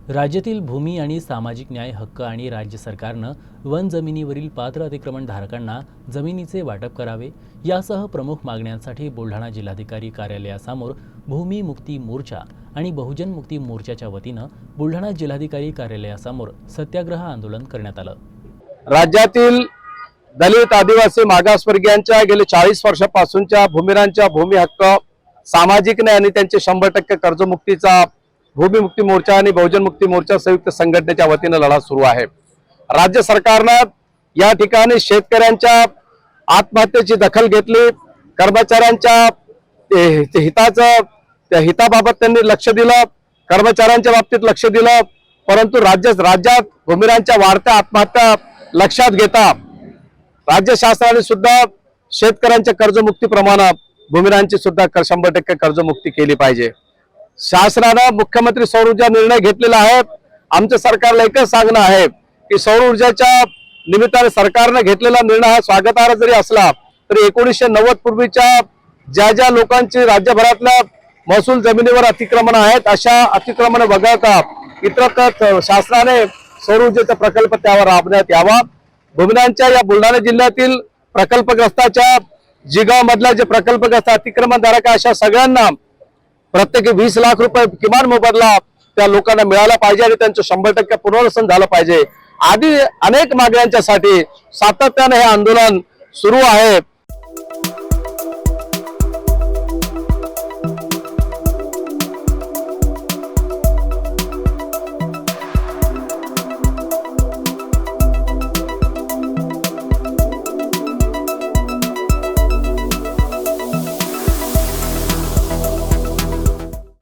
राज्यातील भूमी आणि सामाजिक न्याय हक्क आणि राज्य सरकारनं वन जमिनीवरील पात्र अतिक्रमण धारकांना जमिनीचे वाटप करावे यासह प्रमुख मागण्यांसाठी बुलढाणा जिल्हाधिकारी कार्यालयासमोर भूमी मुक्ती मोर्चा आणि बहुजन मुक्ती मोर्चाच्या वतीनं बुलढाणा जिल्हाधिकारी कार्यालयासमोर सत्याग्रह आंदोलन करण्यात आलं। राज्यातील दलित आदिवासी मागासवर्गीयांच्या गेले 40 वर्षापासूनच्या भूमिरांच्या भूमी हक्क सामाजिक न्याय आणि त्यांचे 100% कर्जमुक्तीचा भूमी मुक्ती मोर्चा आणि बहुजन मुक्ती मोर्चा संयुक्त संघटनेच्या वतीने लढा सुरू आहे। राज्य सरकारनं या ठिकाणी शेतकऱ्यांच्या आत्महत्येची दखल घेतली, कर्मचाऱ्यांच्या हिताबाबत त्यांनी लक्ष दिलं, कर्मचाऱ्यांच्या बाबतीत लक्ष दिलं, परंतु राज्यात भूमिरांच्या वाढत्या आत्महत्या लक्षात घेता राज्य शासनाने सुद्धा शेतकऱ्यांच्या कर्जमुक्तीप्रमाणे भूमिरांची सुद्धा 100% कर्जमुक्ती केली पाहिजे। शासनानं मुख्यमंत्री सौर ऊर्जा निर्णय घेतलेला आहे। आमच्या सरकारला एकच सांगणं आहे की सौर ऊर्जेच्या निमित्ताने सरकारने घेतलेला निर्णय हा स्वागतार्ह जरी असला तरी 1990 पूर्वीच्या ज्या लोकांची राज्यभरातल्या महसूल जमिनीवर अतिक्रमण आहेत अशा अतिक्रमण वगळता इतरत्र शासनाने सौर ऊर्जेचा प्रकल्प त्यावर राबवण्यात यावा। भूमिरांच्या या बुलढाणा जिल्ह्यातील प्रकल्पग्रस्ताच्या जिगाव मधल्या जे प्रकल्पग्रस्त अतिक्रमणधारक अशा सगळ्यांना प्रत्येकी 20 लाख रुपये किमान मोबदला त्या लोकांना मिळाला पाहिजे आणि त्यांचं 100% पुनर्वसन झालं पाहिजे। आदी अनेक मागण्यांच्यासाठी सातत्याने हे आंदोलन सुरू आहे।